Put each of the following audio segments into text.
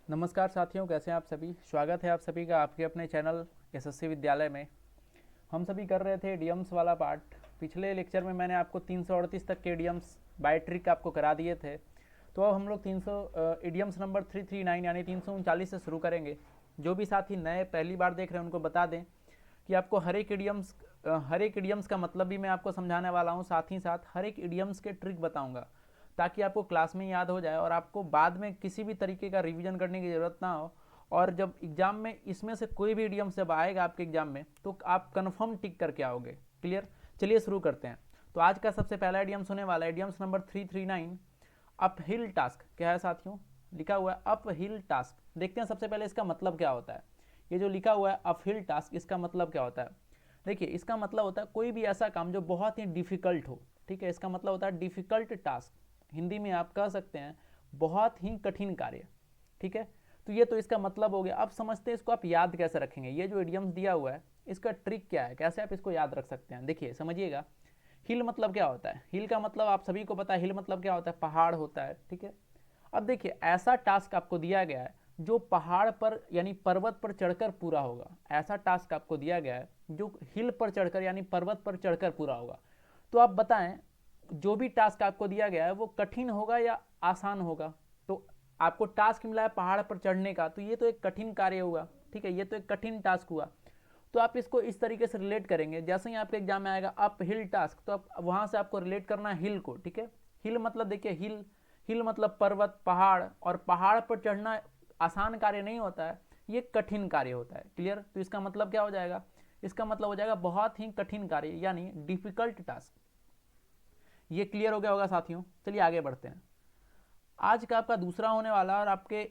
नमस्कार साथियों, कैसे हैं आप सभी। स्वागत है आप सभी का आपके अपने चैनल एसएससी विद्यालय में। हम सभी कर रहे थे इडियम्स वाला पार्ट। पिछले लेक्चर में मैंने आपको 338 तक के इडियम्स बाय ट्रिक आपको करा दिए थे। तो अब हम लोग 300 इडियम्स नंबर 339 यानी 339 से शुरू करेंगे। जो भी साथी नए पहली बार देख रहे हैं उनको बता दें कि आपको हर एक इडियम्स का मतलब भी मैं आपको समझाने वाला हूँ। साथ ही साथ हर एक इडियम्स के ट्रिक बताऊँगा ताकि आपको क्लास में याद हो जाए और आपको बाद में किसी भी तरीके का रिवीजन करने की ज़रूरत ना हो। और जब एग्जाम में इसमें से कोई भी इडियम जब आएगा आपके एग्जाम में तो आप कन्फर्म टिक करके आओगे। क्लियर। चलिए शुरू करते हैं। तो आज का सबसे पहला इडियम्स होने वाला है idioms number 339, up hill task. क्या है साथियों? लिखा हुआ है अप हिल टास्क। देखते हैं सबसे पहले इसका मतलब क्या होता है। ये जो लिखा हुआ है अप हिल टास्क, इसका मतलब क्या होता है? देखिए, इसका मतलब होता है कोई भी ऐसा काम जो बहुत ही डिफिकल्ट हो। ठीक है, इसका मतलब होता है डिफिकल्ट टास्क। हिंदी में आप कह सकते हैं बहुत ही कठिन कार्य। ठीक है, तो ये तो इसका मतलब हो गया। अब समझते हैं इसको आप याद कैसे रखेंगे। ये जो इडियम्स दिया हुआ है इसका ट्रिक क्या है, कैसे आप इसको याद रख सकते हैं। देखिए समझिएगा। हिल मतलब क्या होता है? हिल का मतलब आप सभी को पता है। हिल मतलब क्या होता है? पहाड़ होता है। ठीक है। अब देखिए, ऐसा टास्क आपको दिया गया है जो पहाड़ पर यानी पर्वत पर चढ़कर पूरा होगा। ऐसा टास्क आपको दिया गया है जो हिल पर चढ़कर यानी पर्वत पर चढ़कर पूरा होगा। तो आप बताएं, जो भी टास्क आपको दिया गया है वो कठिन होगा या आसान होगा? तो आपको टास्क मिला है पहाड़ पर चढ़ने का, तो ये तो एक कठिन कार्य हुआ। ठीक है, ये तो एक कठिन टास्क हुआ। तो आप इसको इस तरीके से रिलेट करेंगे। जैसे ही आपके एग्जाम में आएगा अप हिल टास्क, तो आप वहां से आपको रिलेट करना है हिल को। ठीक है, हिल मतलब देखिए, हिल हिल मतलब पर्वत, पहाड़, और पहाड़ पर चढ़ना आसान कार्य नहीं होता है, ये कठिन कार्य होता है। क्लियर। तो इसका मतलब क्या हो जाएगा? इसका मतलब हो जाएगा बहुत ही कठिन कार्य यानी डिफिकल्ट टास्क। ये क्लियर हो गया होगा साथियों। चलिए आगे बढ़ते हैं। आज का आपका दूसरा होने वाला और आपके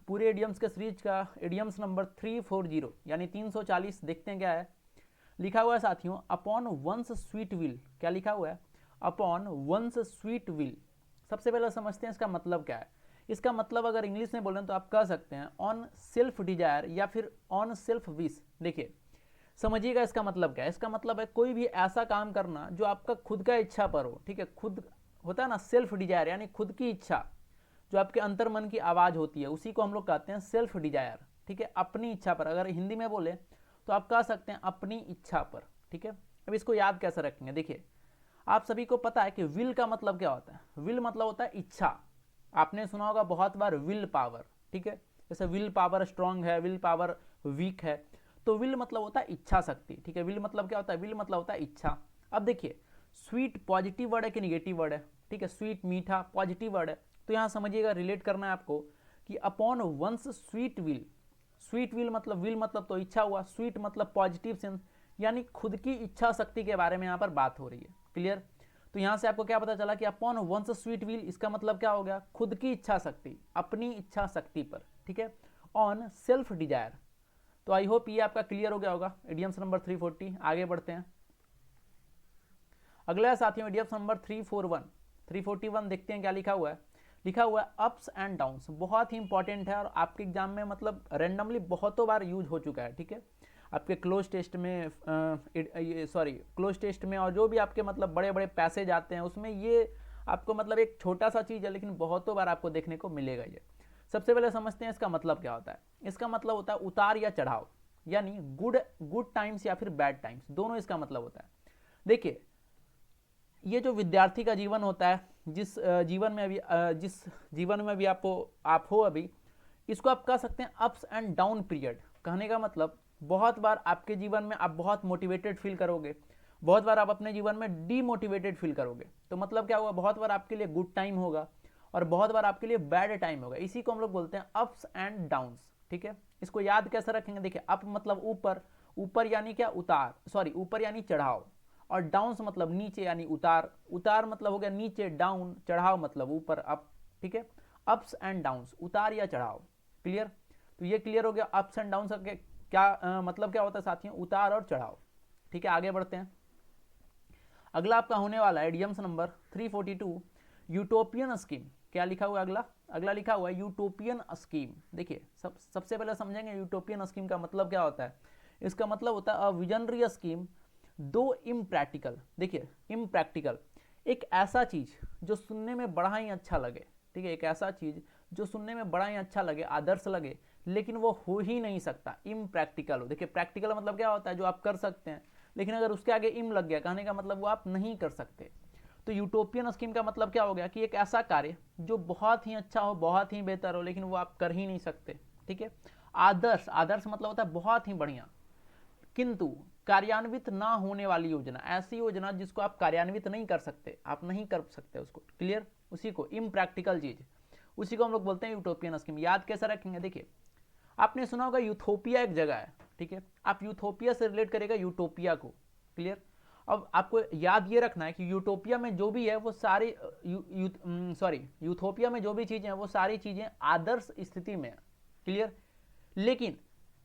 पूरे इडियम्स के सीरीज का इडियम्स नंबर 340 यानी 340। देखते हैं क्या है। लिखा हुआ है साथियों, अपॉन वंस स्वीट विल। क्या लिखा हुआ है? Upon one's sweet will. सबसे पहले समझते हैं इसका मतलब क्या है। इसका मतलब अगर इंग्लिश में बोलें तो आप कह सकते हैं ऑन सेल्फ डिजायर या फिर ऑन सेल्फ विश। देखिए समझिएगा इसका मतलब क्या है। इसका मतलब है कोई भी ऐसा काम करना जो आपका खुद का इच्छा पर हो। ठीक है, खुद होता है ना सेल्फ डिजायर, यानी खुद की इच्छा, जो आपके अंतर मन की आवाज होती है उसी को हम लोग कहते हैं सेल्फ डिजायर। ठीक है, अपनी इच्छा पर। अगर हिंदी में बोले तो आप कह सकते हैं अपनी इच्छा पर। ठीक है, अब इसको याद कैसे रखेंगे। देखिए, आप सभी को पता है कि विल का मतलब क्या होता है। विल मतलब होता है इच्छा। आपने सुना होगा बहुत बार विल पावर। ठीक है, जैसे विल पावर स्ट्रांग है, विल पावर वीक है। तो विल मतलब होता है इच्छा शक्ति। ठीक है, विल मतलब क्या होता है? विल मतलब होता है इच्छा। अब देखिए, स्वीट पॉजिटिव वर्ड है कि निगेटिव वर्ड है? ठीक है, स्वीट मीठा पॉजिटिव वर्ड है। तो यहां समझिएगा, रिलेट करना है आपको कि upon one's sweet will. Sweet will मतलब तो इच्छा हुआ, स्वीट मतलब पॉजिटिव सेंस, यानी खुद की इच्छा शक्ति के बारे में यहां पर बात हो रही है। क्लियर। तो यहां से आपको क्या पता चला कि अपॉन वंस स्वीट विल, इसका मतलब क्या हो गया? खुद की इच्छा शक्ति, अपनी इच्छा शक्ति पर। ठीक है, ऑन सेल्फ डिजायर। तो आई होप ये आपका क्लियर हो गया होगा। Idioms number 340। आगे बढ़ते हैं। अगला साथियों इडियम्स नंबर 341 341। देखते हैं क्या लिखा हुआ है। लिखा हुआ है अप्स एंड डाउन्स। बहुत ही इंपॉर्टेंट है और आपके एग्जाम में मतलब रैंडमली बहुतों बार यूज हो चुका है। ठीक है, आपके क्लोज टेस्ट में क्लोज टेस्ट में, और जो भी आपके मतलब बड़े बड़े पैसेज आते हैं उसमें ये आपको मतलब एक छोटा सा चीज़ है लेकिन बहुतों बार आपको देखने को मिलेगा ये। सबसे पहले समझते हैं इसका मतलब क्या होता है। इसका मतलब होता है उतार या चढ़ाव, यानी गुड गुड टाइम्स या फिर बैड टाइम्स, दोनों इसका मतलब होता है। देखिए, ये जो विद्यार्थी का जीवन होता है, जिस जीवन में भी आप हो अभी, इसको आप कह सकते हैं अप्स एंड डाउन पीरियड। कहने का मतलब बहुत बार आपके जीवन में आप बहुत मोटिवेटेड फील करोगे, बहुत बार आप अपने जीवन में डीमोटिवेटेड फील करोगे। तो मतलब क्या होगा? बहुत बार आपके लिए गुड टाइम होगा और बहुत बार आपके लिए बैड टाइम होगा। इसी को हम लोग बोलते हैं अप्स एंड डाउन्स। ठीक है, इसको याद कैसे रखेंगे? देखिए, अप मतलब ऊपर, ऊपर यानी क्या? उतार, ऊपर यानी चढ़ाव। और डाउन्स मतलब नीचे यानी उतार, उतार मतलब हो गया नीचे, डाउन, चढ़ाव मतलब ऊपर, अप। ठीक है, अप्स एंड डाउन्स, उतार या चढ़ाव। क्लियर। तो ये क्लियर हो गया अप्स एंड डाउन्स का क्या मतलब क्या होता है साथियों? उतार और चढ़ाव। ठीक है, आगे बढ़ते हैं। अगला आपका होने वाला है इडियम्स नंबर 342, यूटोपियन स्कीम। क्या लिखा हुआ है? अगला अगला लिखा हुआ है यूटोपियन स्कीम। देखिए, सबसे पहले समझेंगे यूटोपियन स्कीम का मतलब क्या होता है। इसका मतलब होता है अ विजनरी स्कीम दो इम्प्रैक्टिकल। देखिए, इम्प्रैक्टिकल एक ऐसा चीज जो सुनने में बड़ा ही अच्छा लगे। ठीक है, एक ऐसा चीज जो सुनने में बड़ा ही अच्छा लगे, आदर्श लगे, लेकिन वो हो ही नहीं सकता, इम्प्रैक्टिकल हो। देखिए प्रैक्टिकल मतलब क्या होता है, जो आप कर सकते हैं, लेकिन अगर उसके आगे इम लग गया, कहने का मतलब वो आप नहीं कर सकते। तो यूटोपियन स्कीम का मतलब क्या हो गया कि एक ऐसा कार्य जो बहुत ही अच्छा हो, बहुत ही बेहतर हो, लेकिन वो आप कर ही नहीं सकते। ठीक है। आदर्श, आदर्श मतलब होता है बहुत ही बढ़िया, किंतु कार्यान्वित ना होने वाली योजना, ऐसी योजना जिसको आप कार्यान्वित नहीं कर सकते, आप नहीं कर सकते उसको, क्लियर, उसी को इम्प्रैक्टिकल चीज, उसी को हम लोग बोलते हैं यूटोपियन स्कीम। याद कैसे रखेंगे, देखिए आपने सुना होगा यूथोपिया एक जगह है, ठीक है, आप यूथोपिया से रिलेट करेगा यूटोपिया को, क्लियर। अब आपको याद ये रखना है कि यूटोपिया में जो भी है वो सारी यूथोपिया में जो भी चीजें हैं वो सारी चीजें आदर्श स्थिति में है, क्लियर। लेकिन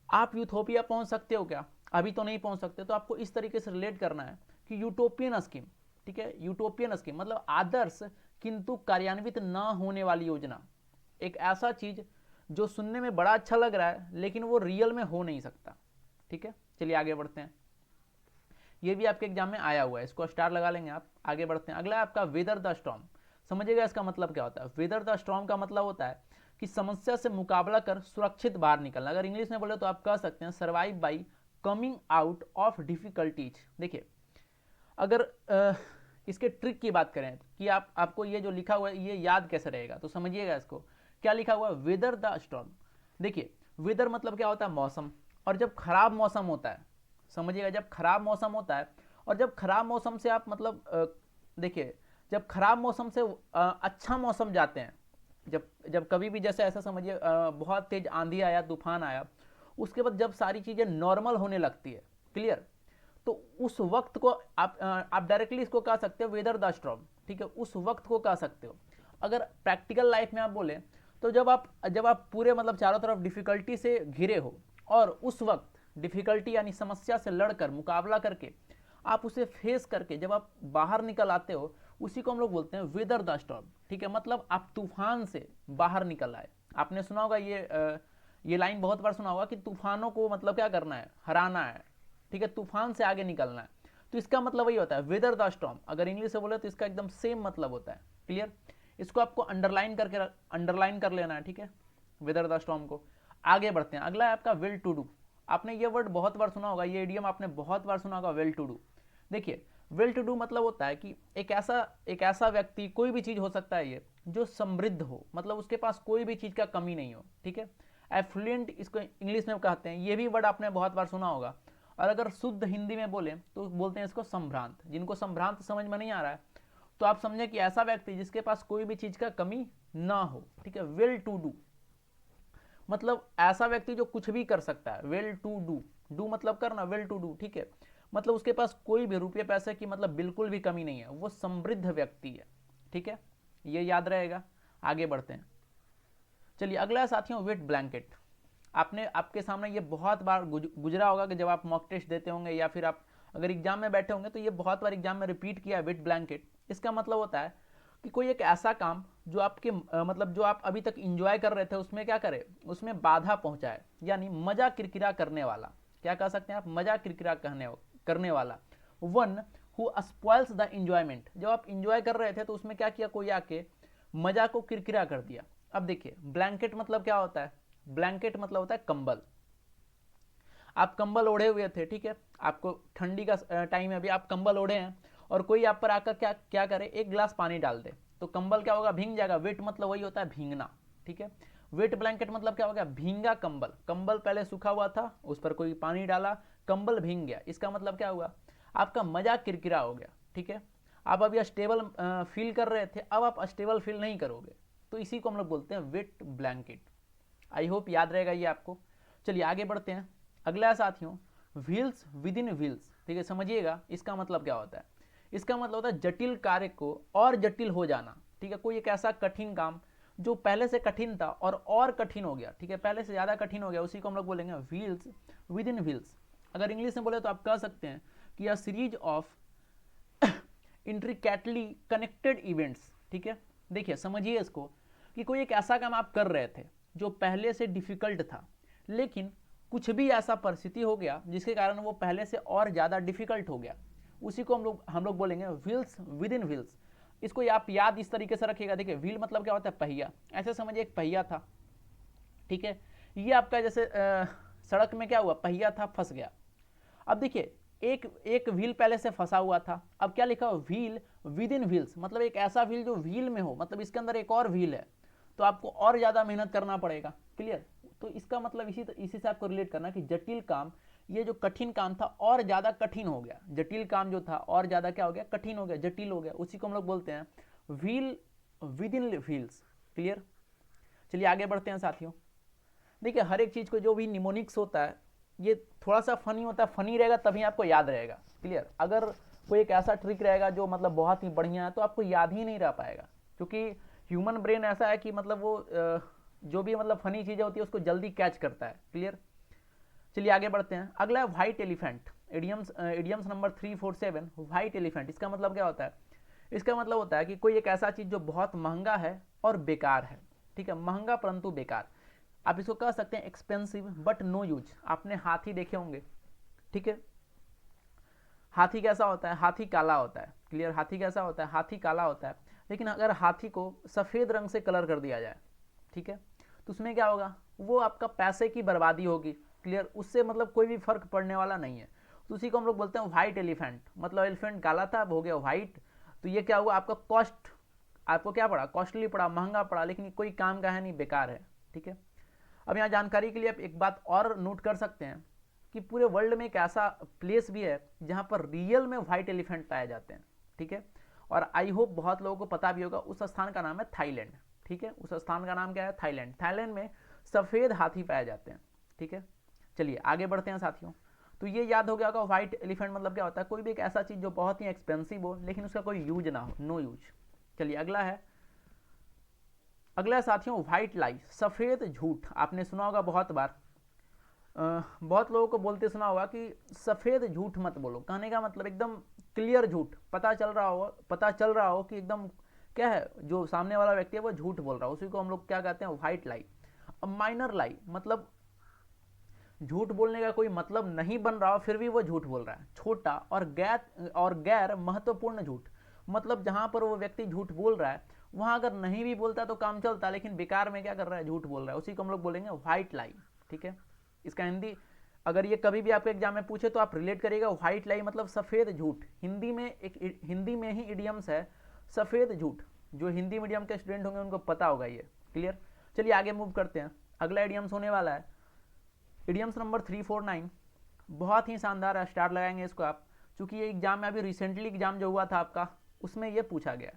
आप यूथोपिया पहुंच सकते हो क्या, अभी तो नहीं पहुंच सकते। तो आपको इस तरीके से रिलेट करना है कि यूटोपियन स्कीम, ठीक है, यूटोपियन स्कीम मतलब आदर्श किंतु कार्यान्वित ना होने वाली योजना, एक ऐसा चीज जो सुनने में बड़ा अच्छा लग रहा है लेकिन वो रियल में हो नहीं सकता। ठीक है, चलिए आगे बढ़ते हैं। ये भी आपके एग्जाम में आया हुआ है, इसको स्टार लगा लेंगे आप। आगे बढ़ते हैं, अगला है आपका वेदर द स्टॉर्म। समझिएगा इसका मतलब क्या होता है। वेदर द स्टॉर्म का मतलब होता है कि समस्या से मुकाबला कर सुरक्षित बाहर निकलना। अगर इंग्लिश में बोले तो आप कह सकते हैं survive by coming out of difficulties. देखिए अगर इसके ट्रिक की बात करें कि आपको ये जो लिखा हुआ है ये याद कैसे रहेगा, तो समझिएगा इसको। क्या लिखा हुआ है, वेदर द स्टॉर्म। देखिए वेदर मतलब क्या होता है, मौसम। और जब खराब मौसम होता है, समझिएगा, जब खराब मौसम होता है, और जब खराब मौसम से आप मतलब देखिए जब खराब मौसम से अच्छा मौसम जाते हैं, जब जब कभी भी जैसे ऐसा समझिए बहुत तेज आंधी आया, तूफान आया, उसके बाद जब सारी चीजें नॉर्मल होने लगती है, क्लियर, तो उस वक्त को आप डायरेक्टली इसको कह सकते हो वेदर द स्टॉर्म। ठीक है, उस वक्त को कह सकते हो। अगर प्रैक्टिकल लाइफ में आप बोले तो जब आप पूरे मतलब चारों तरफ डिफिकल्टी से घिरे हो और उस वक्त डिफिकल्टी यानी समस्या से लड़कर मुकाबला करके आप उसे फेस करके जब आप बाहर निकल आते हो, उसी को हम लोग बोलते हैं वेदर द स्टॉर्म। ठीक है, मतलब आप तूफान से बाहर निकल आए। आपने सुना होगा ये लाइन बहुत बार सुना होगा कि तूफानों को मतलब क्या करना है, हराना है। ठीक है, तूफान से आगे निकलना है। तो इसका मतलब वही होता है वेदर द स्टॉर्म। अगर इंग्लिश से बोले तो इसका एकदम सेम मतलब होता है, क्लियर। इसको आपको अंडरलाइन कर लेना है, ठीक है, वेदर द स्टॉर्म को। आगे बढ़ते हैं, अगला है आपका विल टू डू। आपने ये वर्ड बहुत बार सुना होगा, ये इडियम आपने बहुत बार सुना होगा, विल टू डू। देखिए विल टू डू मतलब होता है कि एक ऐसा व्यक्ति, कोई भी चीज हो सकता है ये, जो समृद्ध हो, मतलब उसके पास कोई भी चीज का कमी नहीं हो। ठीक है, एफ्लुएंट इसको इंग्लिश में कहते हैं, ये भी वर्ड आपने बहुत बार सुना होगा। और अगर शुद्ध हिंदी में बोले तो बोलते हैं इसको संभ्रांत। जिनको संभ्रांत समझ में नहीं आ रहा है तो आप समझे कि ऐसा व्यक्ति जिसके पास कोई भी चीज का कमी ना हो। ठीक है, विल टू डू मतलब ऐसा व्यक्ति जो कुछ भी कर सकता है। विल टू डू, डू मतलब करना, विल टू डू। ठीक है, मतलब उसके पास कोई भी रुपये पैसे की मतलब बिल्कुल भी कमी नहीं है, वो समृद्ध व्यक्ति है। ठीक है, ये याद रहेगा। आगे बढ़ते हैं, चलिए अगला है साथियों वेट ब्लैंकेट। आपके सामने ये बहुत बार गुजरा होगा कि जब आप मॉक टेस्ट देते होंगे या फिर आप अगर एग्जाम में बैठे होंगे तो ये बहुत बार एग्जाम में रिपीट किया है वेट ब्लैंकेट। इसका मतलब होता है कि कोई एक ऐसा काम जो आपके मतलब जो आप अभी तक इंजॉय कर रहे थे उसमें क्या करे, उसमें बाधा पहुंचाए, यानी मजा किरकिरा करने वाला। क्या कह सकते हैं आप, मजा किरकिरा करने वाला। One who spoils the enjoyment, जब आप इंजॉय कर रहे थे तो उसमें क्या किया, कोई आके मजा को किरकिरा कर दिया। अब देखिए ब्लैंकेट मतलब क्या होता है, ब्लैंकेट मतलब होता है कंबल। आप कंबल ओढ़े हुए थे, ठीक है, आपको ठंडी का टाइम है, अभी आप कंबल ओढ़े हैं और कोई आप पर आकर क्या क्या करे, एक गिलास पानी डाल दे तो कंबल क्या होगा, भींग जाएगा। वेट मतलब वही होता है भींगना। ठीक है, वेट ब्लैंकेट मतलब क्या हो गया, भींगा कंबल। कंबल पहले सूखा हुआ था, उस पर कोई पानी डाला, कंबल भींग गया। इसका मतलब क्या हुआ, आपका मजा किरकिरा हो गया। ठीक है, आप अभी स्टेबल फील कर रहे थे, अब आप स्टेबल फील नहीं करोगे, तो इसी को हम लोग बोलते हैं वेट ब्लैंकेट। आई होप याद रहेगा ये आपको। चलिए आगे बढ़ते हैं, अगला है साथियों व्हील्स विद इन व्हील्स। ठीक है, समझिएगा इसका मतलब क्या होता है। इसका मतलब होता है जटिल कार्य को और जटिल हो जाना। ठीक है, कोई एक ऐसा कठिन काम जो पहले से कठिन था और कठिन हो गया। ठीक है, पहले से ज्यादा कठिन हो गया, उसी को हम लोग बोलेंगे व्हील्स विद इन व्हील्स। अगर इंग्लिश में बोले तो आप कह सकते हैं कि a series of intricately connected events. ठीक है, देखिए समझिए इसको कि कोई एक ऐसा काम आप कर रहे थे जो पहले से डिफिकल्ट था, लेकिन कुछ भी ऐसा परिस्थिति हो गया जिसके कारण वो पहले से और ज्यादा डिफिकल्ट हो गया, उसी को हम लोग बोलेंगे व्हील्स विद इन व्हील्स। इसको आप याद इस तरीके से रखिएगा। देखिए व्हील मतलब क्या होता है, पहिया, ऐसे समझिए एक पहिया था, ठीक है। ये आपका जैसे सड़क में क्या हुआ, पहिया था, फंस गया। अब देखिए एक एक व्हील पहले से फंसा हुआ था, अब क्या लिखा हो, व्हील विद इन व्हील्स, मतलब एक ऐसा व्हील जो व्हील में हो, मतलब इसके अंदर एक और व्हील है, तो आपको और ज़्यादा मेहनत करना पड़ेगा। क्लियर। तो इसका मतलब इसी से आपको रिलेट करना कि जटिल काम, ये जो कठिन काम था और ज़्यादा कठिन हो गया, जटिल काम जो था और ज़्यादा क्या हो गया, कठिन हो गया, जटिल हो गया, उसी को हम लोग बोलते हैं wheel with in wheels. Clear. चलिए आगे बढ़ते हैं साथियों। देखिए हर एक चीज़ को जो भी निमोनिक्स होता है ये थोड़ा सा फनी होता है, फनी रहेगा तभी आपको याद रहेगा। क्लियर। अगर कोई एक ऐसा ट्रिक रहेगा जो मतलब बहुत ही बढ़िया है तो आपको याद ही नहीं रह पाएगा, क्योंकि ह्यूमन ब्रेन ऐसा है कि मतलब वो जो भी मतलब फनी चीज़ें होती है उसको जल्दी कैच करता है। क्लियर। चलिए आगे बढ़ते हैं। अगला है white elephant, idioms number 347, white elephant. इसका मतलब क्या होता है, इसका मतलब होता है कि कोई एक ऐसा चीज़ जो बहुत महंगा है और बेकार है। ठीक है, महंगा परंतु बेकार। आप इसको कह सकते हैं एक्सपेंसिव बट नो यूज। आपने हाथी देखे होंगे, ठीक है। हाथी कैसा होता है, हाथी काला होता है। क्लियर। हाथी कैसा होता है, हाथी काला होता है। लेकिन अगर हाथी को सफ़ेद रंग से कलर कर दिया जाए, ठीक है, तो उसमें क्या होगा, वो आपका पैसे की बर्बादी होगी। क्लियर। उससे मतलब कोई भी फर्क पड़ने वाला नहीं है। तो उसी को हम लोग बोलते हैं व्हाइट एलिफेंट, मतलब एलिफेंट काला था अब हो गया व्हाइट। तो ये क्या हुआ, आपका कॉस्ट, आपको क्या पड़ा, कॉस्टली पड़ा, महंगा पड़ा, लेकिन कोई काम का है नहीं, बेकार है। ठीक है। अब यहाँ जानकारी के लिए आप एक बात और नोट कर सकते हैं कि पूरे वर्ल्ड में एक ऐसा प्लेस भी है जहाँ पर रियल में व्हाइट एलिफेंट पाए जाते हैं। ठीक है। और आई होप बहुत लोगों को पता भी होगा, उस स्थान का नाम है थाईलैंड। ठीक है, उस स्थान का नाम क्या है, थाईलैंड। थाईलैंड में सफ़ेद हाथी पाए जाते हैं। ठीक है। चलिए आगे बढ़ते हैं साथियों। तो ये याद हो गया होगा व्हाइट एलिफेंट मतलब क्या होता है, कोई भी एक ऐसा चीज़ जो बहुत ही एक्सपेंसिव हो लेकिन उसका कोई यूज ना हो, नो यूज। चलिए अगला है, अगला साथियों व्हाइट लाई, सफ़ेद झूठ। आपने सुना होगा बहुत बार, बहुत लोगों को बोलते सुना होगा कि सफ़ेद झूठ मत बोलो। कहने का मतलब एकदम क्लियर झूठ, पता चल रहा हो कि एकदम क्या है, जो सामने वाला व्यक्ति है वो झूठ बोल रहा है, उसी को हम लोग क्या कहते हैं, व्हाइट लाई। अब माइनर लाई मतलब झूठ बोलने का कोई मतलब नहीं बन रहा हो फिर भी वो झूठ बोल रहा है। छोटा और गैर महत्वपूर्ण झूठ, मतलब जहां पर वो व्यक्ति झूठ बोल रहा है वहां अगर नहीं भी बोलता तो काम चलता, लेकिन बेकार में क्या कर रहा है, झूठ बोल रहा है, उसी को हम लोग बोलेंगे व्हाइट लाई। ठीक है। इसका हिंदी अगर ये कभी भी आपके एग्जाम में पूछे तो आप रिलेट करिएगा, व्हाइट लाई मतलब सफ़ेद झूठ। हिंदी में ही इडियम्स है सफ़ेद झूठ, जो हिंदी मीडियम के स्टूडेंट होंगे उनको पता होगा ये। क्लियर। चलिए आगे मूव करते हैं। अगला इडियम्स होने वाला है इडियम्स नंबर 349, बहुत ही शानदार है, स्टार लगाएंगे इसको आप, चूंकि ये एग्जाम में अभी रिसेंटली एग्जाम जो हुआ था आपका उसमें ये पूछा गया।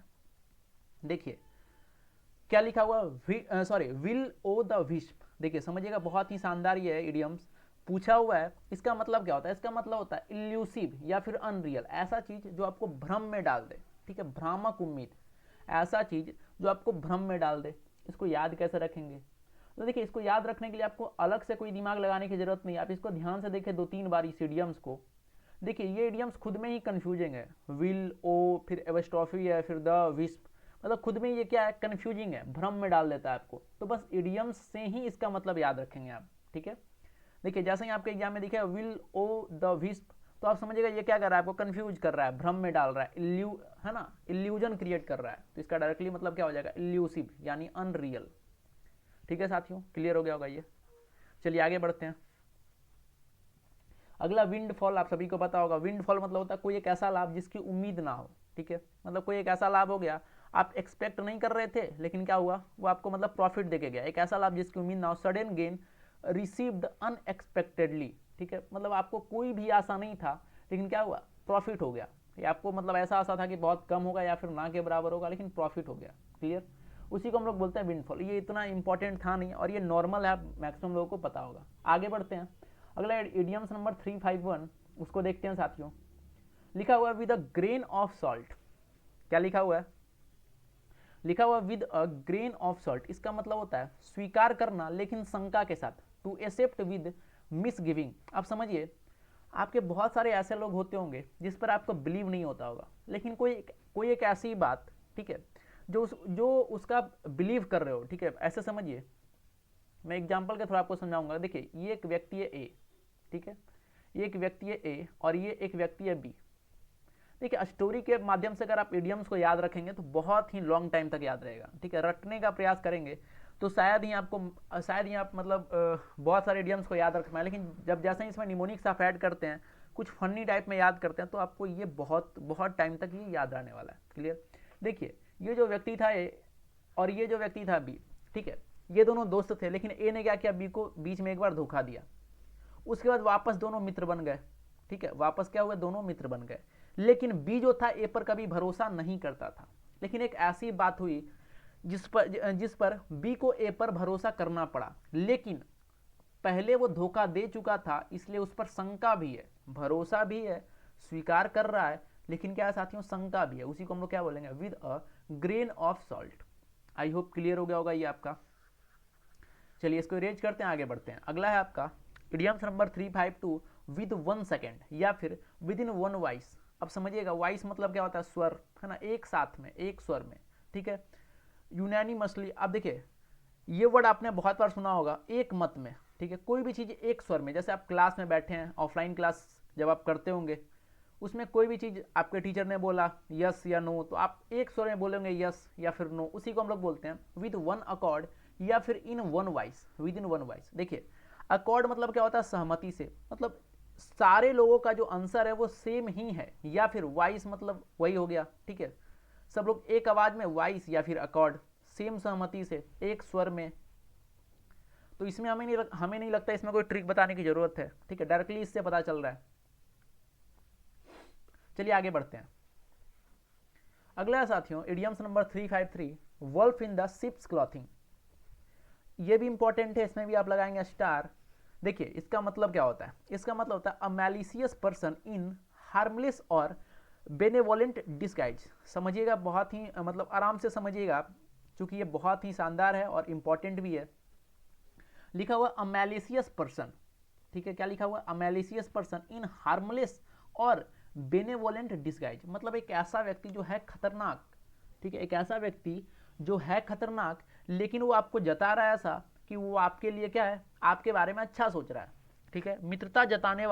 देखिए क्या लिखा हुआ, विल ओ द विस्प। देखिए समझिएगा, बहुत ही शानदार ये है इडियम्स, पूछा हुआ है। इसका मतलब क्या होता है, इसका मतलब होता है इल्यूसिव या फिर अनरियल, ऐसा चीज जो आपको भ्रम में डाल दे। ठीक है, भ्रामक उम्मीद, ऐसा चीज जो आपको भ्रम में डाल दे। इसको याद कैसे रखेंगे, तो देखिए इसको याद रखने के लिए आपको अलग से कोई दिमाग लगाने की जरूरत नहीं, आप इसको ध्यान से देखिए 2-3 बार इस इडियम्स को। देखिए ये इडियम्स खुद में ही कंफ्यूजिंग है, विल ओ फिर एवस्ट्रॉफी है फिर द विस्प, मतलब खुद में ये क्या है, कंफ्यूजिंग है, भ्रम में डाल देता है आपको। तो बस इडियम्स से ही इसका मतलब याद रखेंगे आप। ठीक है। देखिए जैसे ही आपके एग्जाम में दिखे विल ओ द विस्प, तो आप समझिएगा ये क्या कर रहा है, आपको कंफ्यूज कर रहा है, भ्रम में डाल रहा है, है ना, इल्यूजन क्रिएट कर रहा है। तो इसका डायरेक्टली मतलब क्या हो जाएगा, इल्यूसिव यानी अनरियल। ठीक है साथियों, क्लियर हो गया होगा ये। चलिए आगे बढ़ते हैं। अगला विंडफॉल, आप सभी को पता होगा, विंडफॉल मतलब होता है कोई एक ऐसा लाभ जिसकी उम्मीद ना हो। ठीक है, मतलब कोई एक ऐसा लाभ हो गया, आप एक्सपेक्ट नहीं कर रहे थे लेकिन क्या हुआ, वो आपको मतलब प्रॉफिट देके गया। एक ऐसा लाभ जिसकी उम्मीद ना हो, सडन गेन रिसीव्ड अनएक्सपेक्टेडली। ठीक है, मतलब आपको कोई भी आशा नहीं था लेकिन क्या हुआ, प्रॉफिट हो गया। ये आपको मतलब ऐसा आशा था कि बहुत कम होगा या फिर ना के बराबर होगा, लेकिन प्रॉफिट हो गया। क्लियर। उसी को हम लोग बोलते हैं विंडफॉल। ये इतना इंपॉर्टेंट था नहीं और ये नॉर्मल है, मैक्सिमम लोगों को पता होगा। आगे बढ़ते हैं। अगला इडियम्स नंबर 351, उसको देखते हैं साथियों। लिखा हुआ है with a grain of salt. क्या लिखा हुआ है, लिखा हुआ with a grain of salt. इसका मतलब होता है स्वीकार करना लेकिन शंका के साथ, टू एक्सेप्ट विद मिसगिविंग। आप समझिए, आपके बहुत सारे ऐसे लोग होते होंगे जिस पर आपको बिलीव नहीं होता होगा, लेकिन कोई एक ऐसी बात, ठीक है, जो उसका बिलीव कर रहे हो। ठीक है, ऐसे समझिए, मैं एग्जांपल के थोड़ा आपको समझाऊंगा। देखिए ये एक व्यक्ति है ए, ठीक है, ये एक व्यक्ति है ए और ये एक व्यक्ति है बी। देखिए स्टोरी के माध्यम से अगर आप इडियम्स को याद रखेंगे तो बहुत ही लॉन्ग टाइम तक याद रहेगा, ठीक है। रटने का प्रयास करेंगे तो शायद ही आप मतलब बहुत सारे इडियम्स को याद रख पाएं, लेकिन जब जैसे ही इसमें निमोनिक्स आप ऐड करते हैं, कुछ फनी टाइप में याद करते हैं, तो आपको ये बहुत बहुत टाइम तक ये याद रहने वाला है। क्लियर। देखिए ये जो व्यक्ति था ए और ये जो व्यक्ति था बी, ठीक है, ये दोनों दोस्त थे, लेकिन ए ने क्या किया, बी को बीच में एक बार धोखा दिया। उसके बाद वापस दोनों मित्र बन गए, ठीक है, वापस क्या हुआ, दोनों मित्र बन गए। लेकिन बी जो था ए पर कभी भरोसा नहीं करता था। लेकिन एक ऐसी बात हुई जिस पर बी को ए पर भरोसा करना पड़ा, लेकिन पहले वो धोखा दे चुका था, इसलिए उस पर शंका भी है, भरोसा भी है, स्वीकार कर रहा है, लेकिन क्या है साथियों, शंका भी है। उसी को हम लोग क्या बोलेंगे, with a grain of salt. I hope clear हो गया होगा ये आपका। चलिए इसको इरेज करते हैं, आगे बढ़ते हैं। अगला है आपका इडियम्स नंबर 352 विद 1 सेकेंड या फिर विद इन 1 वॉइस। अब समझिएगा वॉइस मतलब क्या होता है, स्वर, है ना, एक साथ में, एक स्वर में, ठीक है, यूनानिमसली। अब देखिए ये वर्ड आपने बहुत बार सुना होगा, एक मत में, ठीक है, कोई भी चीज़ एक स्वर में। जैसे आप क्लास में बैठे हैं, ऑफलाइन क्लास जब आप करते होंगे, उसमें कोई भी चीज़ आपके टीचर ने बोला यस या नो, तो आप एक स्वर में बोलेंगे यस या फिर नो। उसी को हम लोग बोलते हैं विद 1 अकॉर्ड या फिर इन 1 वॉइस, विद इन 1 वॉइस। देखिए अकॉर्ड मतलब क्या होता है, सहमति से, मतलब सारे लोगों का जो आंसर है वो सेम ही है, या फिर वॉइस मतलब वही हो गया, ठीक है, सब लोग एक आवाज में, वॉइस या फिर अकॉर्ड, सेम सहमति से, एक स्वर में। तो इसमें हमें नहीं लगता इसमें कोई ट्रिक बताने की जरूरत है, ठीक है, डायरेक्टली इससे पता चल रहा है। चलिए आगे बढ़ते हैं। अगला है साथियों idioms number 353 wolf in the sheep's clothing. ये भी इंपॉर्टेंट है, इसमें भी आप लगाएंगे स्टार। देखिए इसका मतलब क्या होता है, इसका मतलब होता है अ मैलिशियस पर्सन इन हार्मलेस और बेनेवोलेंट डिस्गाइज। समझिएगा, बहुत ही मतलब आराम से समझिएगा, क्योंकि ये बहुत ही शानदार है और इंपॉर्टेंट भी है। लिखा हुआ अ मैलिशियस पर्सन, ठीक है, क्या लिखा हुआ, अ मैलिशियस पर्सन इन हार्मलेस और बेनेवोलेंट डिस्गाइज, मतलब एक ऐसा व्यक्ति जो है खतरनाक, ठीक है, एक ऐसा व्यक्ति जो है खतरनाक, लेकिन वो आपको जता रहा है ऐसा कि वो आपके लिए क्या है, आपके बारे में अच्छा सोच रहा है, ठीक है, मित्रता जताने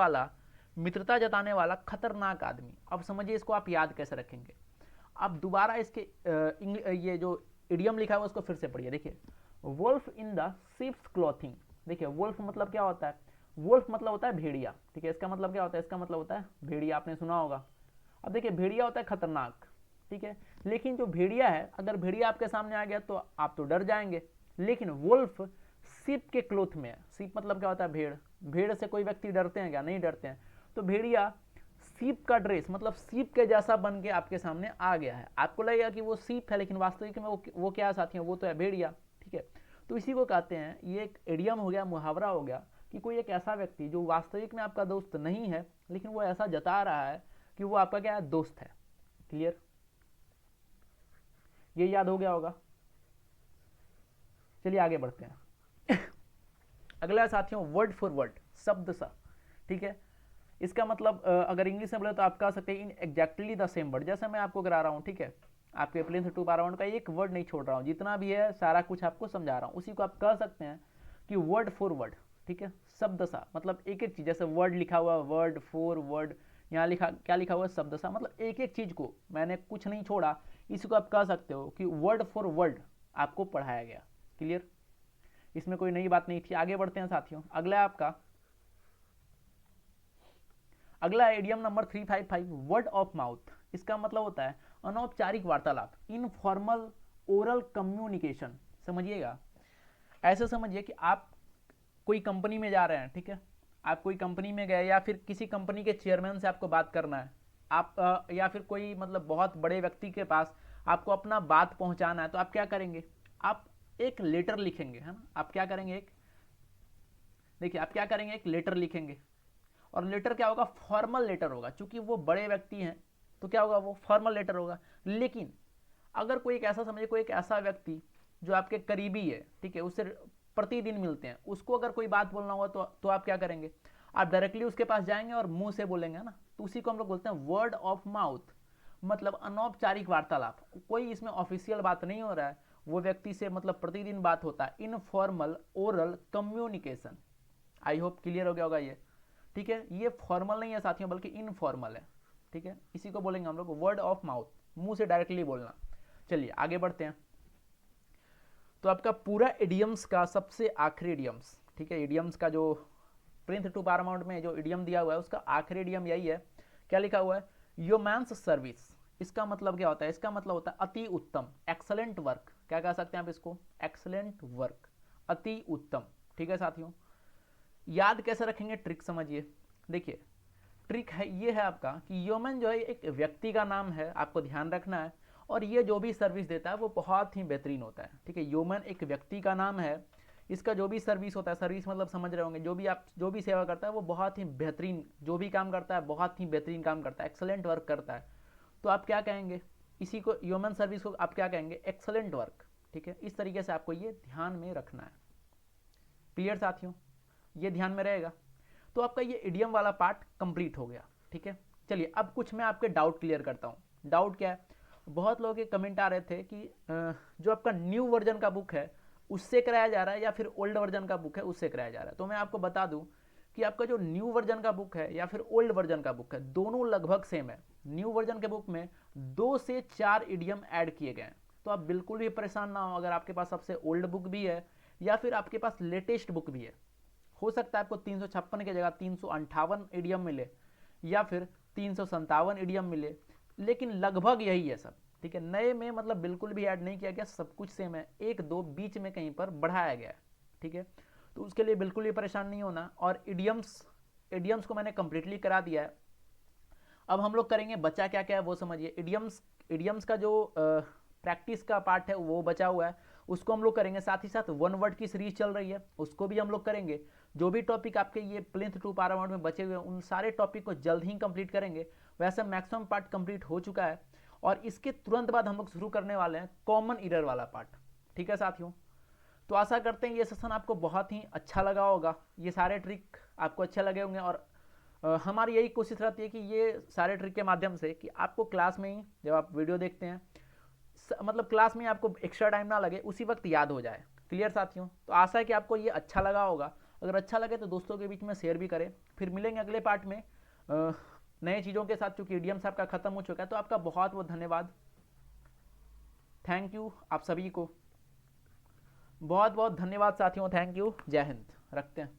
वाला खतरनाक आदमी। अब समझिए इसको आप याद कैसे रखेंगे। अब दोबारा इसके ये जो इडियम लिखा है उसको फिर से पढ़िए। देखिए wolf in the sheep's clothing. देखिए वुल्फ मतलब क्या होता है, वुल्फ मतलब होता है भेड़िया, ठीक है, इसका मतलब क्या होता है, इसका मतलब होता है भेड़िया, आपने सुना होगा। अब देखिए भेड़िया होता है खतरनाक, ठीक है, लेकिन जो भेड़िया है, अगर भेड़िया आपके सामने आ गया तो आप तो डर जाएंगे, लेकिन वुल्फ सीप के क्लोथ में है। सीप मतलब क्या होता है, भेड़, भेड़ से कोई व्यक्ति डरते हैं क्या, नहीं डरते हैं। तो भेड़िया सीप का ड्रेस मतलब सीप के जैसा बन के आपके सामने आ गया है, आपको लगेगा कि वो सीप है, लेकिन वास्तविक में वो क्या है साथियों, वो तो है भेड़िया, ठीक है। तो इसी को कहते हैं, ये एक इडियम हो गया, मुहावरा हो गया, कि कोई एक ऐसा व्यक्ति जो वास्तविक में आपका दोस्त नहीं है, लेकिन वो ऐसा जता रहा है कि वो आपका क्या है, दोस्त है। क्लियर, ये याद हो गया होगा। चलिए आगे बढ़ते हैं। अगला साथियों वर्ड फॉर वर्ड, शब्द सा, ठीक है, इसका मतलब अगर इंग्लिश में बोले तो आप कह सकते हैं in exactly the same word. जैसे मैं आपको करा रहा हूँ, ठीक है, आपके प्लेन 2 पाराउंड का एक वर्ड नहीं छोड़ रहा हूँ, जितना भी है सारा कुछ आपको समझा रहा हूँ, उसी को आप कह सकते हैं कि वर्ड फॉर वर्ड, ठीक है, शब्द सा, मतलब एक एक चीज, जैसे वर्ड लिखा हुआ वर्ड फॉर वर्ड, यहाँ लिखा क्या लिखा हुआ शब्द सा, मतलब एक एक चीज को मैंने कुछ नहीं छोड़ा, इसी को आप कह सकते हो कि वर्ड फॉर वर्ड आपको पढ़ाया गया। क्लियर, इसमें कोई नई बात नहीं थी। आगे बढ़ते हैं साथियों। अगला idiom number 355 word of mouth. इसका मतलब होता है अनौपचारिक वार्तालाप, इनफॉर्मल ओरल कम्युनिकेशन। समझिएगा, ऐसे समझिए कि आप कोई कंपनी में जा रहे हैं, ठीक है, आप कोई कंपनी में गए या फिर किसी कंपनी के चेयरमैन से आपको बात करना है, आप या फिर कोई मतलब बहुत बड़े व्यक्ति के पास आपको अपना बात पहुंचाना है, तो आप क्या करेंगे, आप एक लेटर लिखेंगे, है ना, आप क्या करेंगे, एक लेटर लिखेंगे। और लेटर क्या होगा, फॉर्मल लेटर होगा, क्योंकि वो बड़े व्यक्ति हैं तो क्या होगा, वो फॉर्मल लेटर होगा। लेकिन अगर कोई एक ऐसा समझिए, कोई एक ऐसा व्यक्ति जो आपके करीबी है, ठीक है, उससे प्रतिदिन मिलते हैं, उसको अगर कोई बात बोलना होगा तो आप क्या करेंगे, आप डायरेक्टली उसके पास जाएंगे और मुंह से बोलेंगे, ना। तो उसी को हम लोग बोलते हैं वर्ड ऑफ माउथ, मतलब अनौपचारिक वार्तालाप। कोई इसमें ऑफिशियल बात नहीं हो रहा है, वो व्यक्ति से मतलब प्रतिदिन बात होता है, informal oral communication. I hope clear हो गया होगा ये, ठीक है। ये फॉर्मल नहीं है साथियों, बल्कि इनफॉर्मल है। ठीक है, इसी को बोलेंगे हम लोग वर्ड ऑफ माउथ, मुंह से डायरेक्टली बोलना। चलिए आगे बढ़ते हैं। तो आपका पूरा इडियम्स का सबसे आखिरी इडियम्स, ठीक है, इडियम्स का जो प्रिंथ टू पारामाउंट में जो इडियम दिया हुआ है उसका आखिरी इडियम यही है। क्या लिखा हुआ है? योमैन्स सर्विस। इसका मतलब क्या होता है? इसका मतलब होता है अति उत्तम, एक्सलेंट वर्क। क्या कह सकते हैं आप इसको? एक्सलेंट वर्क, अति उत्तम। ठीक है साथियों, याद कैसे रखेंगे? ट्रिक समझिए। देखिए ट्रिक है ये है आपका कि ह्यूमन जो है एक व्यक्ति का नाम है, आपको ध्यान रखना है, और ये जो भी सर्विस देता है वो बहुत ही बेहतरीन होता है। ठीक है, ह्यूमन एक व्यक्ति का नाम है, इसका जो भी सर्विस होता है, सर्विस मतलब समझ रहे होंगे, जो भी सेवा करता है वो बहुत ही बेहतरीन, जो भी काम करता है बहुत ही बेहतरीन काम करता है, एक्सलेंट वर्क करता है। तो आप क्या कहेंगे इसी को? ह्यूमन सर्विस को आप क्या कहेंगे? Excellent work. ठीक है, इस तरीके से आपको ये ध्यान में रखना है। क्लियर साथियों, ये ध्यान में रहेगा। तो आपका ये इडियम वाला पार्ट कंप्लीट हो गया। ठीक है, चलिए अब कुछ मैं आपके डाउट क्लियर करता हूँ। डाउट क्या है? बहुत लोगों के कमेंट आ रहे थे कि जो आपका न्यू वर्जन का बुक है उससे कराया जा रहा है या फिर ओल्ड वर्जन का बुक है उससे कराया जा रहा है। तो मैं आपको बता दूं कि आपका जो न्यू वर्जन का बुक है या फिर ओल्ड वर्जन का बुक है, दोनों लगभग सेम है। न्यू वर्जन के बुक में 2 से 4 इडियम ऐड किए गए हैं। तो आप बिल्कुल भी परेशान ना हो अगर आपके पास सबसे ओल्ड बुक भी है या फिर आपके पास लेटेस्ट बुक भी है। हो सकता है आपको 356 की जगह 358 इडियम मिले या फिर 357 इडियम मिले, लेकिन लगभग यही है सब। ठीक है, नए में मतलब बिल्कुल भी ऐड नहीं किया गया, सब कुछ सेम है, एक दो बीच में कहीं पर बढ़ाया गया है। ठीक है, तो उसके लिए बिल्कुल भी परेशान नहीं होना। और इडियम्स को मैंने कंप्लीटली करा दिया है। अब हम लोग करेंगे, बचा क्या क्या है वो समझिए। इडियम्स का जो प्रैक्टिस का पार्ट है वो बचा हुआ है, उसको हम लोग करेंगे। साथ ही साथ वन वर्ड की सीरीज चल रही है, उसको भी हम लोग करेंगे। जो भी टॉपिक आपके ये प्लिंथ टू पारामाउंट में बचे हुए हैं उन सारे टॉपिक को जल्द ही कंप्लीट करेंगे। वैसे मैक्सिमम पार्ट कंप्लीट हो चुका है और इसके तुरंत बाद हम लोग शुरू करने वाले हैं कॉमन एरर वाला पार्ट। ठीक है साथियों, तो आशा करते हैं ये सेशन आपको बहुत ही अच्छा लगा होगा, ये सारे ट्रिक आपको अच्छे लगे होंगे। और हमारी यही कोशिश रहती है कि ये सारे ट्रिक के माध्यम से कि आपको क्लास में ही जब आप वीडियो देखते हैं, मतलब क्लास में आपको एक्स्ट्रा टाइम ना लगे, उसी वक्त याद हो जाए। क्लियर साथियों, तो आशा है कि आपको ये अच्छा लगा होगा। अगर अच्छा लगे तो दोस्तों के बीच में शेयर भी करें। फिर मिलेंगे अगले पार्ट में नए चीज़ों के साथ। चूँकि इडियम्स आपका खत्म हो चुका है, तो आपका बहुत बहुत धन्यवाद, थैंक यू आप सभी को, बहुत बहुत धन्यवाद साथियों, थैंक यू, जय हिंद। रखते हैं।